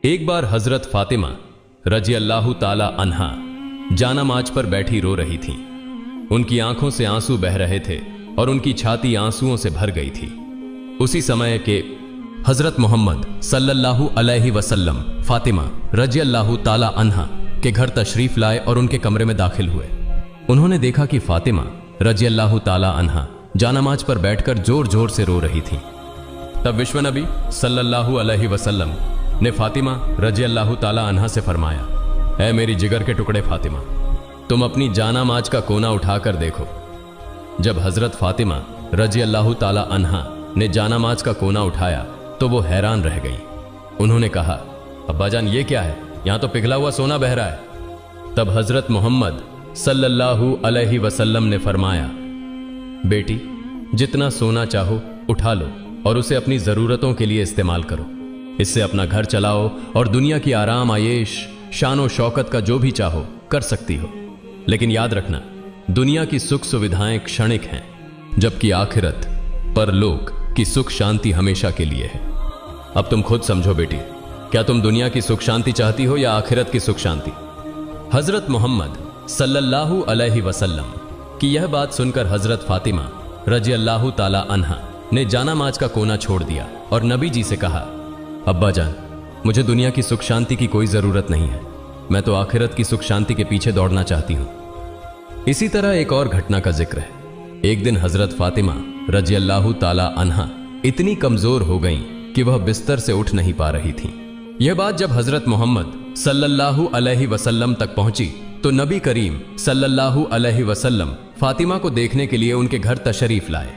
एक बार हजरत फातिमा रजी अल्लाह ताला अन्हा जानामाज पर बैठी रो रही थीं। उनकी आंखों से आंसू बह रहे थे और उनकी छाती आंसुओं से भर गई थी। उसी समय के हजरत मोहम्मद सल्लल्लाहु अलैहि वसल्लम फातिमा रजी अल्लाह ताला अन्हा के घर तशरीफ लाए और उनके कमरे में दाखिल हुए। उन्होंने देखा कि फातिमा रजी अल्लाह ताला अन्हा जानामाज पर बैठकर जोर जोर से रो रही थी। तब विश्व नबी सल्लल्लाहु अलैहि वसल्लम ने फातिमा रजी अल्लाह ताला अन्हा से फरमाया, ऐ मेरी जिगर के टुकड़े फातिमा, तुम अपनी जानामाज का कोना उठाकर देखो। जब हजरत फातिमा रजी अल्लाह ताला अन्हा ने जानामाज का कोना उठाया तो वो हैरान रह गई। उन्होंने कहा, अब्बाजान ये क्या है, यहां तो पिघला हुआ सोना बह रहा है। तब हजरत मोहम्मद सल्लल्लाहु अलैहि वसल्लम ने फरमाया, बेटी जितना सोना चाहो उठा लो और उसे अपनी जरूरतों के लिए इस्तेमाल करो। इससे अपना घर चलाओ और दुनिया की आराम आयेश शान शौकत का जो भी चाहो कर सकती हो। लेकिन याद रखना, दुनिया की सुख सुविधाएं क्षणिक हैं, जबकि आखिरत परलोक की सुख शांति हमेशा के लिए है। अब तुम खुद समझो बेटी, क्या तुम दुनिया की सुख शांति चाहती हो या आखिरत की सुख शांति? हजरत मोहम्मद सल्लल्लाहु अलैहि वसल्लम की यह बात सुनकर हजरत फातिमा रजी अल्लाह ताला अन्हा ने जानामाज का कोना छोड़ दिया और नबी जी से कहा, अब्बा जान, मुझे दुनिया की सुख शांति की कोई जरूरत नहीं है, मैं तो आखिरत की सुख शांति के पीछे दौड़ना चाहती हूं। इसी तरह एक और घटना का जिक्र है। एक दिन हजरत फातिमा रजी अल्लाह ताला अन्हा इतनी कमजोर हो गईं कि वह बिस्तर से उठ नहीं पा रही थीं। यह बात जब हजरत मोहम्मद सल्लल्लाहु अलैहि वसल्लम तक पहुंची तो नबी करीम सल्लल्लाहु अलैहि वसल्लम फातिमा को देखने के लिए उनके घर तशरीफ लाए।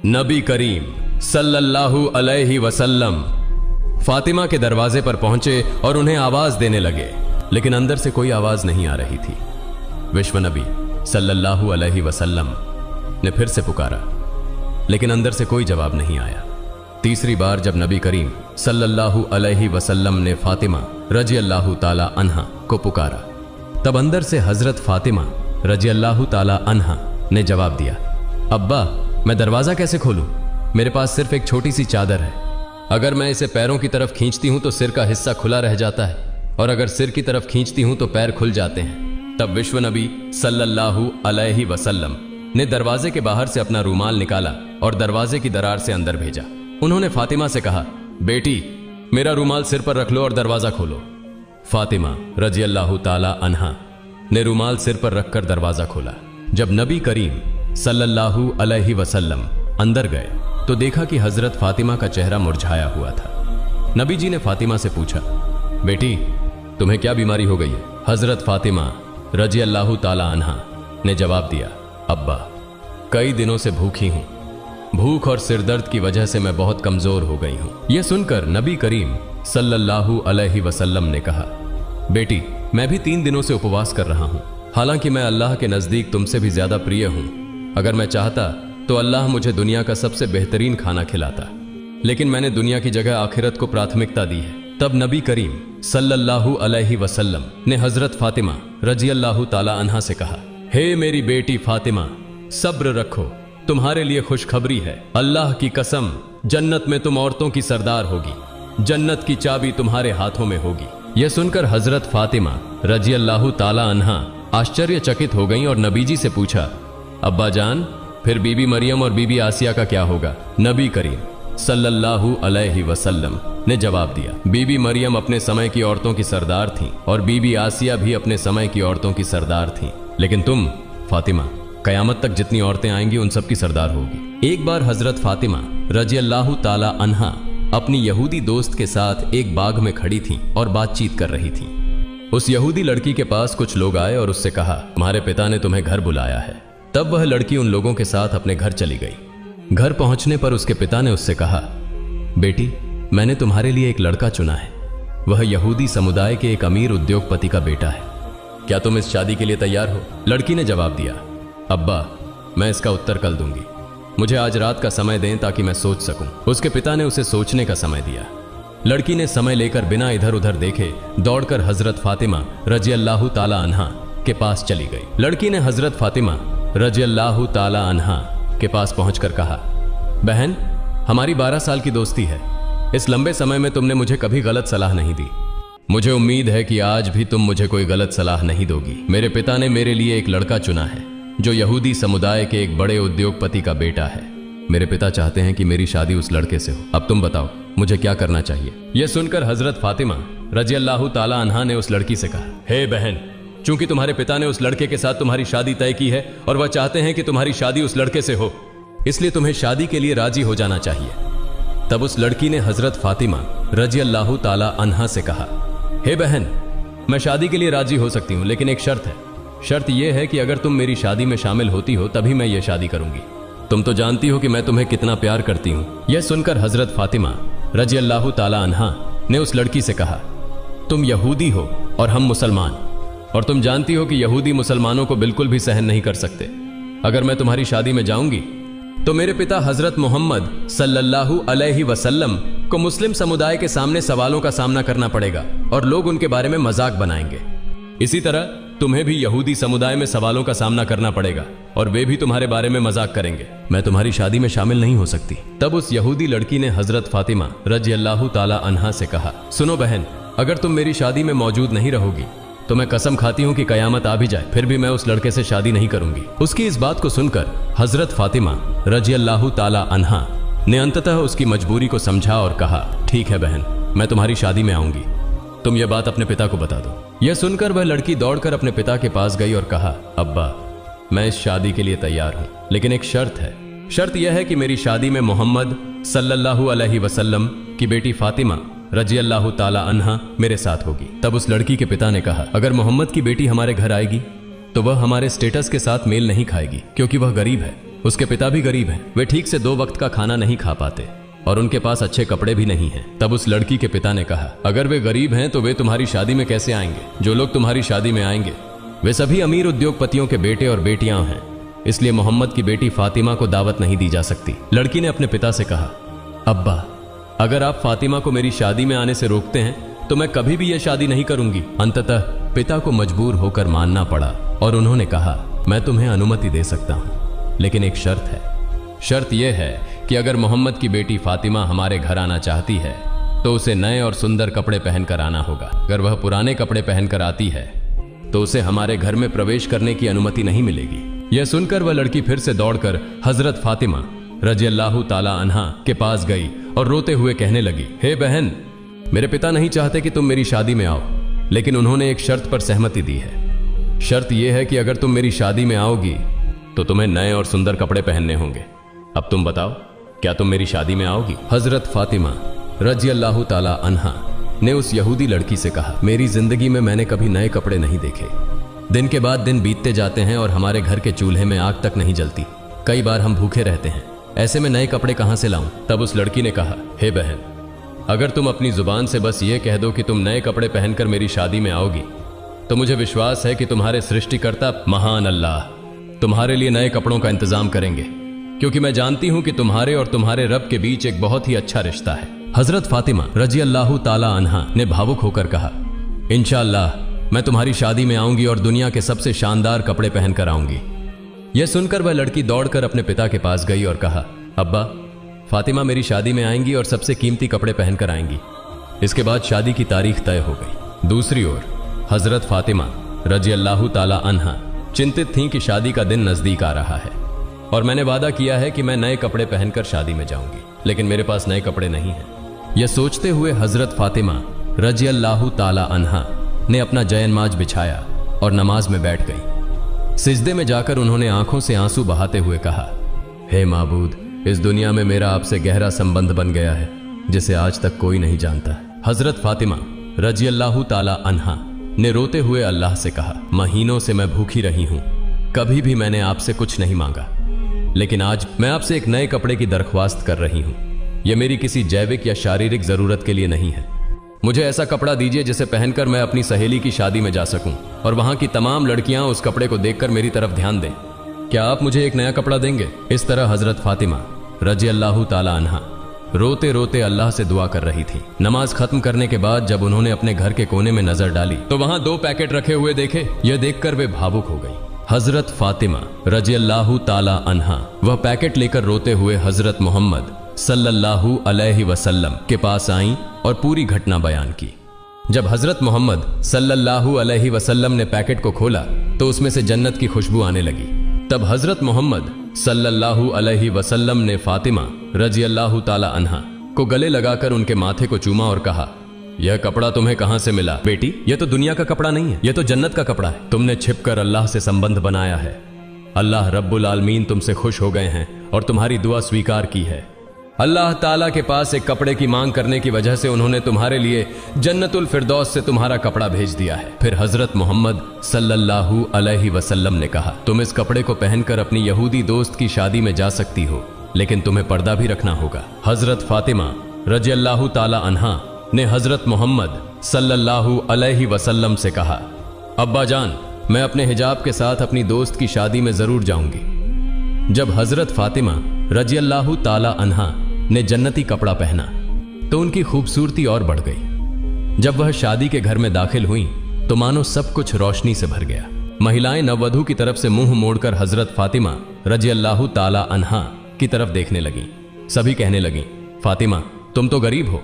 नबी करीम सल्लल्लाहु अलैहि वसल्लम फातिमा के दरवाजे पर पहुंचे और उन्हें आवाज देने लगे, लेकिन अंदर से कोई आवाज नहीं आ रही थी। विश्व नबी सल्लल्लाहु अलैहि वसल्लम ने फिर से पुकारा, लेकिन अंदर से कोई जवाब नहीं आया। तीसरी बार जब नबी करीम सल्लल्लाहु अलैहि वसल्लम ने फातिमा रजी अल्लाह ताला अन्हा को पुकारा, तब अंदर से हजरत फातिमा रजी अल्लाह ताला अन्हा ने जवाब दिया, अब्बा मैं दरवाजा कैसे खोलूं? मेरे पास सिर्फ एक छोटी सी चादर है। अगर मैं इसे पैरों की तरफ खींचती हूं तो सिर का हिस्सा खुला रह जाता है, और अगर सिर की तरफ खींचती हूं तो पैर खुल जाते हैं। तब विश्व नबी सल्लल्लाहु अलैहि वसल्लम ने दरवाजे के बाहर से अपना रूमाल निकाला और दरवाजे की दरार से अंदर भेजा। उन्होंने फातिमा से कहा, बेटी मेरा रूमाल सिर पर रख लो और दरवाजा खोलो। फातिमा रजी अल्लाह ताला अन्हा ने रूमाल सिर पर रखकर दरवाजा खोला। जब नबी करीम सल्लल्लाहु अलैहि वसल्लम अंदर गए तो देखा कि हजरत फातिमा का चेहरा मुरझाया हुआ था। नबी जी ने फातिमा से पूछा, बेटी तुम्हें क्या बीमारी हो गई है? हजरत फातिमा रजी अल्लाह ताला अन्हा ने जवाब दिया, अब्बा कई दिनों से भूखी हूं, भूख और सिरदर्द की वजह से मैं बहुत कमजोर हो गई हूं। यह सुनकर नबी करीम सल्लल्लाहु अलैहि वसल्लम ने कहा, बेटी मैं भी 3 दिनों से उपवास कर रहा हूं, हालांकि मैं अल्लाह के नजदीक तुमसे भी ज्यादा प्रिय हूं। अगर मैं चाहता तो अल्लाह मुझे दुनिया का सबसे बेहतरीन खाना खिलाता, लेकिन मैंने दुनिया की जगह आखिरत को प्राथमिकता दी है। तब नबी करीम सल्लल्लाहु अलैहि वसल्लम ने हजरत फातिमा रजी अल्लाह ताला अन्हा से कहा, हे मेरी बेटी फातिमा सब्र रखो, तुम्हारे लिए खुशखबरी है, अल्लाह की कसम जन्नत में तुम औरतों की सरदार होगी, जन्नत की चाबी तुम्हारे हाथों में होगी। यह सुनकर हजरत फातिमा रजी अल्लाह ताला अन्हा आश्चर्यचकित हो गईं और नबी जी से पूछा, अब्बा जान फिर बीबी मरियम और बीबी आसिया का क्या होगा? नबी करीम सल्लल्लाहु अलैहि वसल्लम ने जवाब दिया, बीबी मरियम अपने समय की औरतों की सरदार थीं और बीबी आसिया भी अपने समय की औरतों की सरदार थीं, लेकिन तुम फातिमा कयामत तक जितनी औरतें आएंगी उन सब की सरदार होगी। एक बार हजरत फातिमा रजी अल्लाह ताला अन्हा अपनी यहूदी दोस्त के साथ एक बाग में खड़ी थीं और बातचीत कर रही थीं। उस यहूदी लड़की के पास कुछ लोग आए और उससे कहा, तुम्हारे पिता ने तुम्हें घर बुलाया है। तब वह लड़की उन लोगों के साथ अपने घर चली गई। घर पहुंचने पर उसके पिता ने उससे कहा, बेटी मैंने तुम्हारे लिए एक लड़का चुना है, वह यहूदी समुदाय के एक अमीर उद्योगपति का बेटा है, क्या तुम इस शादी के लिए तैयार हो? लड़की ने जवाब दिया, अब्बा मैं इसका उत्तर कल दूंगी, मुझे आज रात का समय दें ताकि मैं सोच सकूं। उसके पिता ने उसे सोचने का समय दिया। लड़की ने समय लेकर बिना इधर उधर देखे दौड़कर हजरत फातिमा रजी अल्लाह ताला अन्हा के पास चली गई। लड़की ने हजरत फातिमा रजी अल्लाह ताला अन्हा के पास पहुंचकर कहा, बहन हमारी 12 साल की दोस्ती है, इस लंबे समय में तुमने मुझे कभी गलत सलाह नहीं दी। मुझे उम्मीद है कि आज भी तुम मुझे कोई गलत सलाह नहीं दोगी। मेरे पिता ने मेरे लिए एक लड़का चुना है जो यहूदी समुदाय के एक बड़े उद्योगपति का बेटा है। मेरे पिता चाहते हैं कि मेरी शादी उस लड़के से हो। अब तुम बताओ मुझे क्या करना चाहिए। यह सुनकर हजरत फातिमा रजी अल्लाह ताला अन्हा ने उस लड़की से कहा, हे बहन, चूंकि तुम्हारे पिता ने उस लड़के के साथ तुम्हारी शादी तय की है और वह चाहते हैं कि तुम्हारी शादी उस लड़के से हो, इसलिए तुम्हें शादी के लिए राजी हो जाना चाहिए। तब उस लड़की ने हजरत फातिमा रजी अल्लाह ताला अन्हा से कहा, हे बहन, मैं शादी के लिए राजी हो सकती हूं, लेकिन एक शर्त है। शर्त यह है कि अगर तुम मेरी शादी में शामिल होती हो तभी मैं यह शादी करूंगी। तुम तो जानती हो कि मैं तुम्हें कितना प्यार करती हूं। यह सुनकर हजरत फातिमा रजी अल्लाह ताला अन्हा ने उस लड़की से कहा, तुम यहूदी हो और हम मुसलमान, और तुम जानती हो कि यहूदी मुसलमानों को बिल्कुल भी सहन नहीं कर सकते। अगर मैं तुम्हारी शादी में जाऊंगी तो मेरे पिता हजरत मोहम्मद सल्लल्लाहु अलैहि वसल्लम को मुस्लिम समुदाय के सामने सवालों का सामना करना पड़ेगा और लोग उनके बारे में मजाक बनाएंगे। इसी तरह तुम्हें भी यहूदी समुदाय में सवालों का सामना करना पड़ेगा और वे भी तुम्हारे बारे में मजाक करेंगे। मैं तुम्हारी शादी में शामिल नहीं हो सकती। तब उस यहूदी लड़की ने हजरत फातिमा रजी अल्लाह ताला अन्हा से कहा, सुनो बहन, अगर तुम मेरी शादी में मौजूद नहीं रहोगी तो मैं कसम खाती हूं कि कयामत आ भी जाए फिर भी मैं उस लड़के से शादी नहीं करूंगी। उसकी इस बात को सुनकर हजरत फातिमा रजी अल्लाह ताला अन्हा ने अंततः उसकी मजबूरी को समझा और कहा, ठीक है बहन, मैं तुम्हारी शादी में आऊंगी, तुम यह बात अपने पिता को बता दो। यह सुनकर वह लड़की दौड़कर अपने पिता के पास गई और कहा, अब्बा, मैं इस शादी के लिए तैयार हूं, लेकिन एक शर्त है। शर्त यह है कि मेरी शादी में मोहम्मद सल्लल्लाहु अलैहि वसल्लम की बेटी फातिमा रजी अल्लाह ताला अन्हा मेरे साथ होगी। तब उस लड़की के पिता ने कहा, अगर मोहम्मद की बेटी हमारे घर आएगी तो वह हमारे स्टेटस के साथ मेल नहीं खाएगी, क्योंकि वह गरीब है। उसके पिता भी गरीब हैं, वे ठीक से 2 वक्त का खाना नहीं खा पाते और उनके पास अच्छे कपड़े भी नहीं हैं। तब उस लड़की के पिता ने कहा, अगर वे गरीब हैं तो वे तुम्हारी शादी में कैसे आएंगे? जो लोग तुम्हारी शादी में आएंगे वे सभी अमीर उद्योगपतियों के बेटे और बेटियां हैं, इसलिए मोहम्मद की बेटी फातिमा को दावत नहीं दी जा सकती। लड़की ने अपने पिता से कहा, अब्बा, अगर आप फातिमा को मेरी शादी में आने से रोकते हैं तो मैं कभी भी यह शादी नहीं करूंगी। अंततः पिता को मजबूर होकर मानना पड़ा और उन्होंने कहा, मैं तुम्हें अनुमति दे सकता हूं, लेकिन एक शर्त है। शर्त यह है कि अगर मोहम्मद की बेटी फातिमा हमारे घर आना चाहती है तो उसे नए और सुंदर कपड़े पहनकर आना होगा। अगर वह पुराने कपड़े पहनकर आती है तो उसे हमारे घर में प्रवेश करने की अनुमति नहीं मिलेगी। यह सुनकर वह लड़की फिर से दौड़कर हजरत फातिमा रजी अल्लाह ताला अन्हा के पास गई और रोते हुए कहने लगी, हे बहन, मेरे पिता नहीं चाहते कि तुम मेरी शादी में आओ, लेकिन उन्होंने एक शर्त पर सहमति दी है। शर्त यह है कि अगर तुम मेरी शादी में आओगी तो तुम्हें नए और सुंदर कपड़े पहनने होंगे। अब तुम बताओ, क्या तुम मेरी शादी में आओगी? हजरत फातिमा रजी अल्लाह ताला अन्हा ने उस यहूदी लड़की से कहा, मेरी जिंदगी में मैंने कभी नए कपड़े नहीं देखे। दिन के बाद दिन बीतते जाते हैं और हमारे घर के चूल्हे में आग तक नहीं जलती। कई बार हम भूखे रहते हैं, ऐसे में नए कपड़े कहां से लाऊं? तब उस लड़की ने कहा, हे बहन, अगर तुम अपनी जुबान से बस ये कह दो कि तुम नए कपड़े पहनकर मेरी शादी में आओगी तो मुझे विश्वास है कि तुम्हारे सृष्टिकर्ता महान अल्लाह तुम्हारे लिए नए कपड़ों का इंतजाम करेंगे, क्योंकि मैं जानती हूं कि तुम्हारे और तुम्हारे रब के बीच एक बहुत ही अच्छा रिश्ता है। हजरत फातिमा रजी अल्लाह ताला अन्हा ने भावुक होकर कहा, इंशाअल्लाह मैं तुम्हारी शादी में आऊंगी और दुनिया के सबसे शानदार कपड़े पहनकर आऊंगी। यह सुनकर वह लड़की दौड़कर अपने पिता के पास गई और कहा, अब्बा, फातिमा मेरी शादी में आएंगी और सबसे कीमती कपड़े पहनकर आएंगी। इसके बाद शादी की तारीख तय हो गई। दूसरी ओर हजरत फातिमा रजी अल्लाह ताला अन्हा चिंतित थीं कि शादी का दिन नजदीक आ रहा है और मैंने वादा किया है कि मैं नए कपड़े पहनकर शादी में जाऊंगी, लेकिन मेरे पास नए कपड़े नहीं हैं। यह सोचते हुए हजरत फातिमा रजी अल्लाह ताला अन्हा ने अपना जयनमाज बिछाया और नमाज में बैठ गई। सिजदे में जाकर उन्होंने आंखों से आंसू बहाते हुए कहा, हे माबूद, इस दुनिया में मेरा आपसे गहरा संबंध बन गया है जिसे आज तक कोई नहीं जानता। हजरत फातिमा रजी अल्लाह ताला अन्हा ने रोते हुए अल्लाह से कहा, महीनों से मैं भूखी रही हूं, कभी भी मैंने आपसे कुछ नहीं मांगा, लेकिन आज मैं आपसे एक नए कपड़े की दरख्वास्त कर रही हूं। यह मेरी किसी जैविक या शारीरिक जरूरत के लिए नहीं है। मुझे ऐसा कपड़ा दीजिए जिसे पहनकर मैं अपनी सहेली की शादी में जा सकूं और वहां की तमाम लड़कियां उस कपड़े को देखकर मेरी तरफ ध्यान दें। क्या आप मुझे एक नया कपड़ा देंगे? इस तरह हजरत फातिमा रजी अल्लाह ताला अन्हा रोते रोते अल्लाह से दुआ कर रही थी। नमाज खत्म करने के बाद जब उन्होंने अपने घर के कोने में नजर डाली तो वहां 2 पैकेट रखे हुए देखे। यह देखकर वे भावुक हो गई। हजरत फातिमा रजी अल्लाह ताला अन्हा वह पैकेट लेकर रोते हुए हजरत मोहम्मद सल्लल्लाहु अलैहि वसल्लम के पास आईं और पूरी घटना बयान की। जब हजरत मोहम्मद सल्लल्लाहु अलैहि वसल्लम ने पैकेट को खोला तो उसमें से जन्नत की खुशबू आने लगी। तब हजरत मोहम्मद सल्लल्लाहु अलैहि वसल्लम ने फातिमा रजी अल्लाह ताला अन्हा को गले लगाकर उनके माथे को चूमा और कहा, यह कपड़ा तुम्हें कहां से मिला बेटी? यह तो दुनिया का कपड़ा नहीं है, यह तो जन्नत का कपड़ा है। तुमने छिपकर अल्लाह से संबंध बनाया है। अल्लाह रब्बुल आलमीन तुमसे खुश हो गए हैं और तुम्हारी दुआ स्वीकार की है। अल्लाह ताला के पास एक कपड़े की मांग करने की वजह से उन्होंने तुम्हारे लिए जन्नतुल फिरदौस से तुम्हारा कपड़ा भेज दिया है। फिर हजरत मोहम्मद सल्लल्लाहु अलैहि वसल्लम ने कहा, तुम इस कपड़े को पहनकर अपनी यहूदी दोस्त की शादी में जा सकती हो, लेकिन तुम्हें पर्दा भी रखना होगा। हजरत फातिमा रजी अल्लाह ताला अन्हा ने हजरत मोहम्मद सल्लल्लाहु अलैहि वसल्लम से कहा, अब्बा जान, मैं अपने हिजाब के साथ अपनी दोस्त की शादी में जरूर जाऊंगी। जब हजरत फातिमा रजी अल्लाह ताला अन्हा ने जन्नती कपड़ा पहना तो उनकी खूबसूरती और बढ़ गई। जब वह शादी के घर में दाखिल हुई तो मानो सब कुछ रोशनी से भर गया। महिलाएं नववधू की तरफ से मुंह मोड़कर हजरत फातिमा रजी अल्लाह ताला अन्हा की तरफ देखने लगी। सभी कहने लगी, फातिमा तुम तो गरीब हो,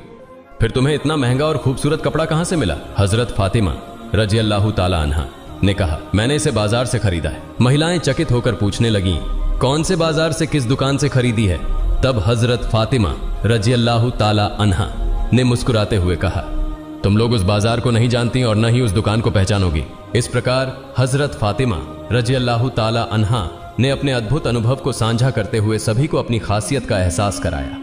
फिर तुम्हें इतना महंगा और खूबसूरत कपड़ा कहां से मिला? हजरत फातिमा रजी अल्लाह ताला अन्हा ने कहा, मैंने इसे बाजार से खरीदा है। महिलाएं चकित होकर पूछने लगी, कौन से बाजार से, किस दुकान से खरीदी है? तब हजरत फातिमा रजी अल्लाह ताला अन्हा ने मुस्कुराते हुए कहा, तुम लोग उस बाजार को नहीं जानती और न ही उस दुकान को पहचानोगी। इस प्रकार हजरत फातिमा रजी अल्लाह ताला अन्हा ने अपने अद्भुत अनुभव को साझा करते हुए सभी को अपनी खासियत का एहसास कराया।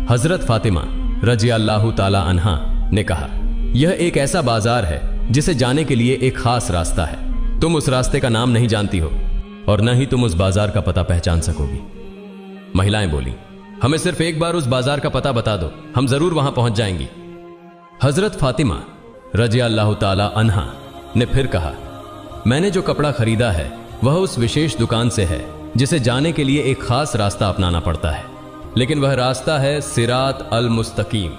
हजरत फातिमा रजी अल्लाह ताला अन्हा ने कहा, यह एक ऐसा बाजार है जिसे जाने के लिए एक खास रास्ता है। तुम उस रास्ते का नाम नहीं जानती हो और न ही तुम उस बाजार का पता पहचान सकोगी। महिलाएं बोली, हमें सिर्फ एक बार उस बाजार का पता बता दो, हम जरूर वहां पहुंच जाएंगी। हजरत फातिमा रजी अल्लाह ताला अन्हा ने फिर कहा, मैंने जो कपड़ा खरीदा है वह उस विशेष दुकान से है जिसे जाने के लिए एक खास रास्ता अपनाना पड़ता है, लेकिन वह रास्ता है सिरात अल मुस्तकीम।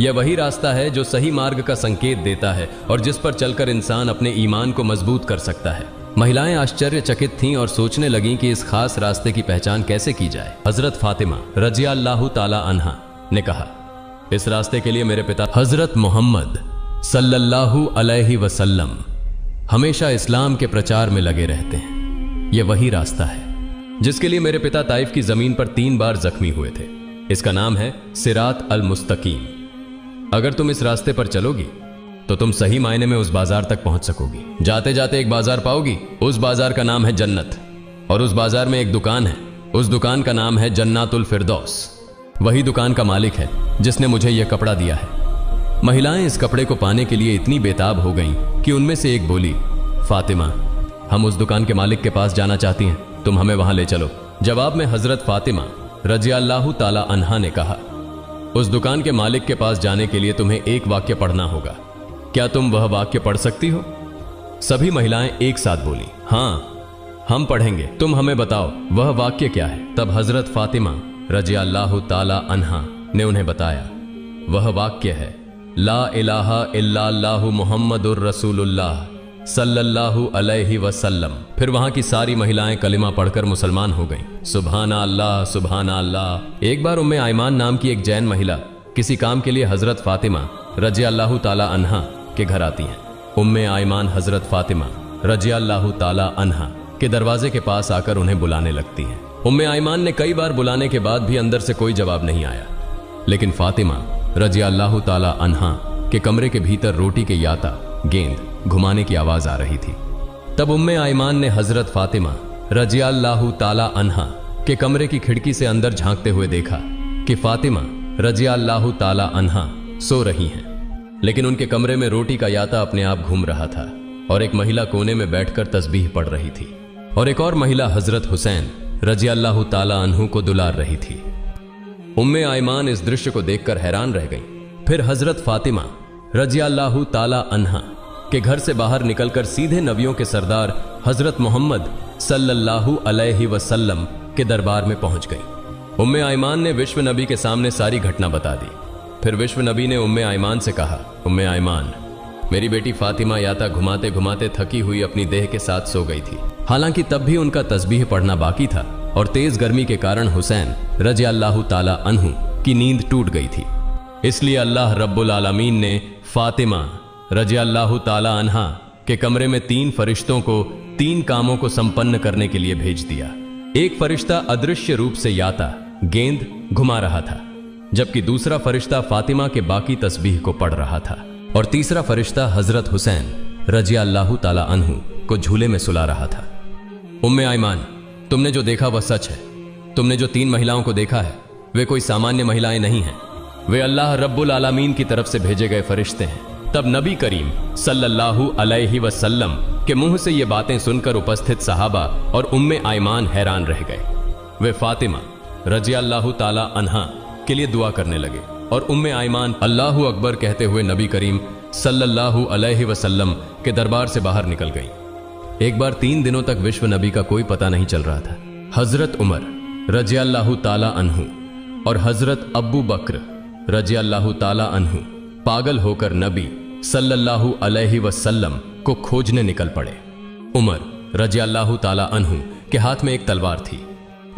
यह वही रास्ता है जो सही मार्ग का संकेत देता है और जिस पर चलकर इंसान अपने ईमान को मजबूत कर सकता है। महिलाएं आश्चर्यचकित थीं और सोचने लगीं कि इस खास रास्ते की पहचान कैसे की जाए। हजरत फातिमा रजी अल्लाह ताला अन्हा ने कहा, इस रास्ते के लिए मेरे पिता हजरत मोहम्मद सल्लल्लाहु अलैहि वसल्लम हमेशा इस्लाम के प्रचार में लगे रहते हैं। यह वही रास्ता है जिसके लिए मेरे पिता ताइफ की जमीन पर 3 बार जख्मी हुए थे। इसका नाम है सिरात अल मुस्तकीम। अगर तुम इस रास्ते पर चलोगी तो तुम सही मायने में उस बाजार तक पहुंच सकोगी। जाते जाते एक बाजार पाओगी, उस बाजार का नाम है जन्नत, और उस बाजार में एक दुकान है, उस दुकान का नाम है जन्नातुल फिरदौस। वही दुकान का मालिक है जिसने मुझे यह कपड़ा दिया है। महिलाएं इस कपड़े को पाने के लिए इतनी बेताब हो गईं कि उनमें से एक बोली, फातिमा हम उस दुकान के मालिक के पास जाना चाहती हैं, तुम हमें वहां ले चलो। जवाब में हजरत फातिमा रजी अल्लाह ताला अन्हा ने कहा, उस दुकान के मालिक के पास जाने के लिए तुम्हें एक वाक्य पढ़ना होगा। क्या तुम वह वाक्य पढ़ सकती हो? सभी महिलाएं एक साथ बोली, हाँ हम पढ़ेंगे, तुम हमें बताओ वह वाक्य क्या है। तब हजरत फातिमा रजी अल्लाह ताला अन्हा ने उन्हें बताया, वह वाक्य है, ला इलाहा इल्लल्लाहु मुहम्मदुर रसूलुल्लाह सल्लल्लाहु अलैहि वसल्लम। फिर वहां की सारी महिलाएं कलिमा पढ़कर मुसलमान हो गईं। सुभाना अल्लाह सुभाना अल्लाह। एक बार उम्मे आयमान नाम की एक जैन महिला किसी काम के लिए हजरत फातिमा रजी अल्लाह ताला अन्हा के घर आती हैं। उम्मे आयमान हजरत फातिमा रजी अल्लाह ताला अन्हा के दरवाजे के पास आकर उन्हें बुलाने लगती हैं। उम्मे आयमान ने कई बार बुलाने के बाद भी अंदर से कोई जवाब नहीं आया, लेकिन फातिमा रजी अल्लाह ताला अन्हा के कमरे के भीतर रोटी के याता गेंद घुमाने की आवाज आ रही थी। तब उम्मे आयमान ने हजरत फातिमा रजी अल्लाह ताला अन्हा के कमरे की खिड़की से अंदर झांकते हुए देखा कि फातिमा रजी अल्लाह ताला अन्हा सो रही हैं, लेकिन उनके कमरे में रोटी का याता अपने आप घूम रहा था और एक महिला कोने में बैठकर तस्बीह पढ़ रही थी और एक और महिला हजरत हुसैन रजी अल्लाह ताला अन्हु को दुलार रही थी। उम्मे आयमान इस दृश्य को देखकर हैरान रह गईं। फिर हजरत फातिमा रजी अल्लाह ताला अन्हा के घर से बाहर निकलकर सीधे नबियों के सरदार हजरत मोहम्मद सल्लल्लाहु अलैहि वसल्लम के दरबार में पहुंच गई। उम्मे आयमान ने विश्व नबी के सामने सारी घटना बता दी। फिर विश्व नबी ने उम्मे आयमान से कहा, उम्मे आयमान, मेरी बेटी फातिमा याता घुमाते घुमाते थकी हुई अपनी देह के साथ सो गई थी। हालांकि तब भी उनका तस्बीह पढ़ना बाकी था, और तेज गर्मी के कारण हुसैन रजी अल्लाह ताला अन्हु की नींद टूट गई थी। इसलिए अल्लाह रब्बुल आलमीन ने फातिमा रजी अल्लाह ताला अन्हा के कमरे में 3 फरिश्तों को 3 कामों को संपन्न करने के लिए भेज दिया। एक फरिश्ता अदृश्य रूप से याता गेंद घुमा रहा था, जबकि दूसरा फरिश्ता फातिमा के बाकी तस्बीह को पढ़ रहा था और तीसरा फरिश्ता हजरत हुसैन रजी अल्लाह ताला अन्हु को झूले में सुला रहा था। उम्मे आयमान, तुमने जो देखा वह सच है। तुमने जो 3 महिलाओं को देखा है वे कोई सामान्य महिलाएं नहीं हैं, वे अल्लाह रब्बुल आलमीन की तरफ से भेजे गए फरिश्ते हैं। तब नबी करीम सल्लल्लाहु अलैहि वसल्लम के मुंह से ये बातें सुनकर उपस्थित सहाबा और उम्मे आयमान हैरान रह गए। वे फातिमा रजी अल्लाह ताला अन्हा के लिए दुआ करने लगे और उम्मे आयमान अल्लाहु अकबर कहते हुए नबी करीम सल्लल्लाहु अलैहि वसल्लम के दरबार से बाहर निकल गई। एक बार 3 दिनों तक विश्व नबी का कोई पता नहीं चल रहा था। हजरत उमर रजी अल्लाह ताला अन्हु और हजरत अब्बू बकर रजी अल्लाह ताला अन्हु पागल होकर नबी सल्लल्लाहु अलैहि वसल्लम को खोजने निकल पड़े। उमर रजी अल्लाह ताला अन्हु के हाथ में एक तलवार थी।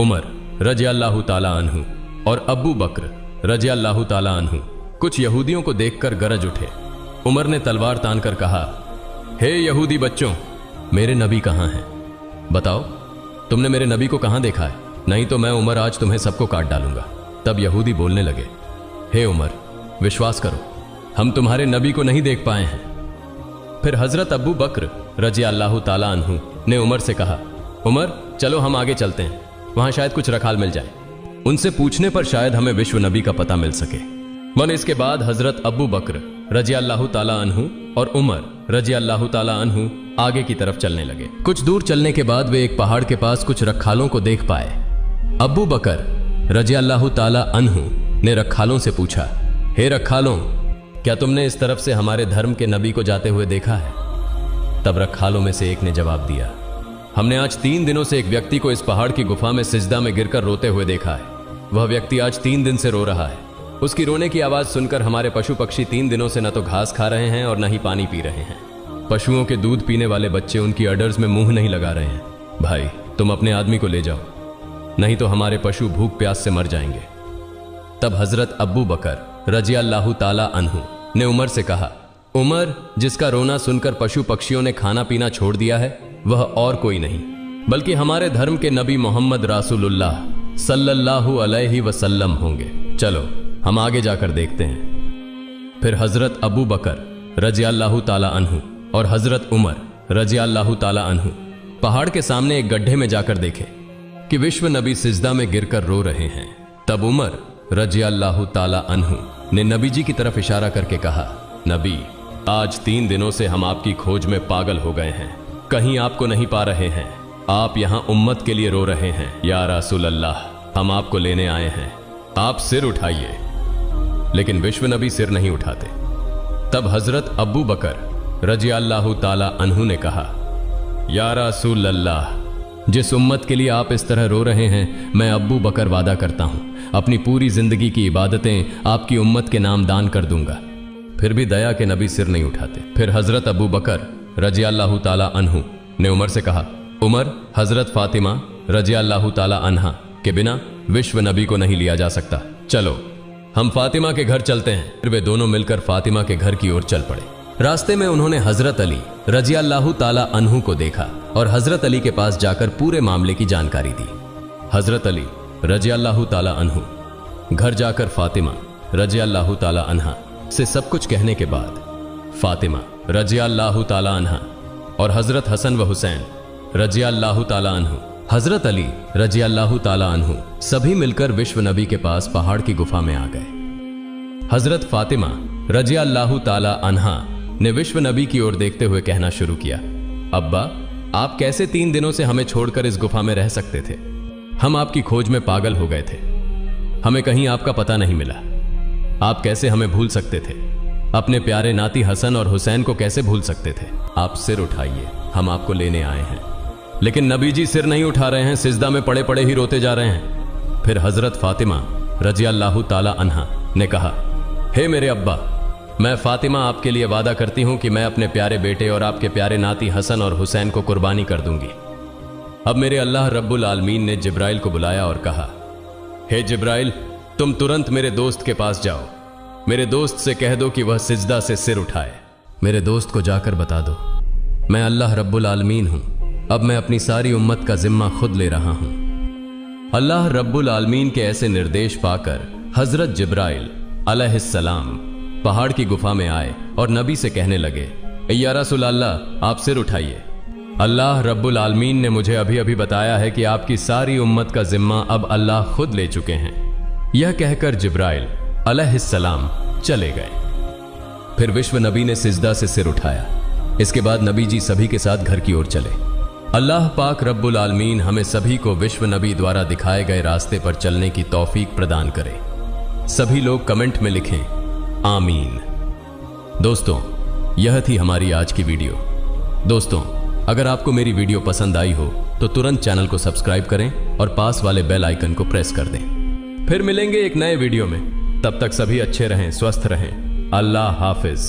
उमर रजी अल्लाह ताला अन्हु और अब्बू बकर रजी अल्लाह ताला अन्हु कुछ यहूदियों को देखकर गरज उठे। उमर ने तलवार तानकर कहा, हे यहूदी बच्चों, मेरे नबी कहां हैं? बताओ, तुमने मेरे नबी को कहां देखा है? नहीं तो मैं उमर आज तुम्हें सबको काट डालूंगा। तब यहूदी बोलने लगे, हे उमर, विश्वास करो, हम तुम्हारे नबी को नहीं देख पाए हैं। फिर हजरत अब्बू बकर रजी अल्लाह ताला अन्हु ने उमर से कहा, उमर चलो हम आगे चलते हैं, वहां शायद कुछ रखाल मिल जाए। उनसे पूछने पर शायद हमें विश्व नबी का पता मिल सके। मन इसके बाद हजरत अब्बू बकर रजी अल्लाह ताला अन्हु और उमर रजी अल्लाह ताला अन्हु आगे की तरफ चलने लगे। कुछ दूर चलने के बाद वे एक पहाड़ के पास कुछ रखालों को देख पाए। अब्बू बकर रजी अल्लाह ताला अन्हु ने रखालों से पूछा, हे रखालों, क्या तुमने इस तरफ से हमारे धर्म के नबी को जाते हुए देखा है? तब रखालों में से एक ने जवाब दिया, हमने आज 3 दिनों से एक व्यक्ति को इस पहाड़ की गुफा में सिजदा में गिरकर रोते हुए देखा है। वह व्यक्ति आज 3 दिन से रो रहा है। उसकी रोने की आवाज सुनकर हमारे पशु पक्षी 3 दिनों से न तो घास खा रहे हैं और न ही पानी पी रहे हैं। पशुओं के दूध पीने वाले बच्चे उनकी अडर्स में मुंह नहीं लगा रहे हैं। भाई, तुम अपने आदमी को ले जाओ, नहीं तो हमारे पशु भूख प्यास से मर जाएंगे। तब हजरत अब्बू बकर रजी अल्लाह ताला अन्हु ने उमर से कहा, उमर, जिसका रोना सुनकर पशु पक्षियों ने खाना पीना छोड़ दिया है वह और कोई नहीं बल्कि हमारे धर्म के नबी मोहम्मद रासूलुल्लाह सल्लल्लाहु अलैहि वसल्लम होंगे। चलो हम आगे जाकर देखते हैं। फिर हजरत अबू बकर रजी अल्लाह ताला अन्हु और हजरत उमर रजी अल्लाह ताला अन्हु पहाड़ के सामने एक गड्ढे में जाकर देखे कि विश्व नबी सिजदा में गिरकर रो रहे हैं। तब उमर रजी अल्लाह ताला अन्हु ने नबी जी की तरफ इशारा करके कहा, नबी, आज 3 दिनों से हम आपकी खोज में पागल हो गए हैं, कहीं आपको नहीं पा रहे हैं। आप यहां उम्मत के लिए रो रहे हैं। या रसूल अल्लाह, हम आपको लेने आए हैं, आप सिर उठाइए। लेकिन विश्व नबी सिर नहीं उठाते। तब हजरत अब्बू बकर रजी अल्लाह ताला अन्हु ने कहा, या रसूल अल्लाह, जिस उम्मत के लिए आप इस तरह रो रहे हैं, मैं अब्बू बकर वादा करता हूं अपनी पूरी जिंदगी की इबादतें आपकी उम्मत के नाम दान कर दूंगा। फिर भी दया के नबी सिर नहीं उठाते। फिर हजरत अब्बू बकर रजी अल्लाह ताला अन्हु ने उमर से कहा, उमर, हजरत फातिमा रजी अल्लाह ताला अन्हा के बिना विश्व नबी को नहीं लिया जा सकता। चलो हम फातिमा के घर चलते हैं। फिर वे दोनों मिलकर फातिमा के घर की ओर चल पड़े। रास्ते में उन्होंने हजरत अली रजी अल्लाह ताला अन्हु को देखा और हजरत अली के पास जाकर पूरे मामले की जानकारी दी। हजरत अली रजी अल्लाह ताला अन्हु घर जाकर फातिमा रजी अल्लाह ताला अन्हा से सब कुछ कहने के बाद फातिमा रजी अल्लाह ताला अन्हा और हजरत हसन व हुसैन रजी अल्लाह ताला अन्हु, हजरत अली रजी अल्लाह ताला अन्हु सभी मिलकर विश्व नबी के पास पहाड़ की गुफा में आ गए। हजरत फातिमा रजी अल्लाह ताला अन्हा ने विश्व नबी की ओर देखते हुए कहना शुरू किया, अब्बा, आप कैसे 3 दिनों से हमें छोड़कर इस गुफा में रह सकते थे? हम आपकी खोज में पागल हो गए थे, हमें कहीं आपका पता नहीं मिला। आप कैसे हमें भूल सकते थे? अपने प्यारे नाती हसन और हुसैन को कैसे भूल सकते थे? आप सिर उठाइए, हम आपको लेने आए हैं। लेकिन नबी जी सिर नहीं उठा रहे हैं, सिजदा में पड़े पड़े ही रोते जा रहे हैं। फिर हजरत फातिमा रजी अल्लाह ताला अन्हा ने कहा, हे मेरे अब्बा, मैं फातिमा आपके लिए वादा करती हूं कि मैं अपने प्यारे बेटे और आपके प्यारे नाती हसन और हुसैन को कुर्बानी कर दूंगी। अब मेरे अल्लाह रब्बुल आलमीन ने जिब्राइल को बुलाया और कहा, हे जिब्राइल, तुम तुरंत मेरे दोस्त के पास जाओ। मेरे दोस्त से कह दो कि वह सिजदा से सिर उठाए। मेरे दोस्त को जाकर बता दो, मैं अल्लाह रब्बुल आलमीन हूं, अब मैं अपनी सारी उम्मत का जिम्मा खुद ले रहा हूं। अल्लाह रब्बुल आलमीन के ऐसे निर्देश पाकर हजरत जिब्राइल अलैहिस्सलाम पहाड़ की गुफा में आए और नबी से कहने लगे, या रसूल अल्लाह, आप सिर उठाइए। अल्लाह रब्बुल आलमीन ने मुझे अभी अभी बताया है कि आपकी सारी उम्मत का जिम्मा अब अल्लाह खुद ले चुके हैं। यह कहकर जिब्राइल अलैहिस्सलाम चले गए। फिर विश्व नबी ने सिजदा से सिर उठाया। इसके बाद नबी जी सभी के साथ घर की ओर चले। अल्लाह पाक रब्बुल आलमीन हमें सभी को विश्व नबी द्वारा दिखाए गए रास्ते पर चलने की तौफीक प्रदान करे। सभी लोग कमेंट में लिखें आमीन। दोस्तों, यह थी हमारी आज की वीडियो। दोस्तों, अगर आपको मेरी वीडियो पसंद आई हो तो तुरंत चैनल को सब्सक्राइब करें और पास वाले बेल आइकन को प्रेस कर दें। फिर मिलेंगे एक नए वीडियो में। तब तक सभी अच्छे रहें, स्वस्थ रहें। अल्लाह हाफिज।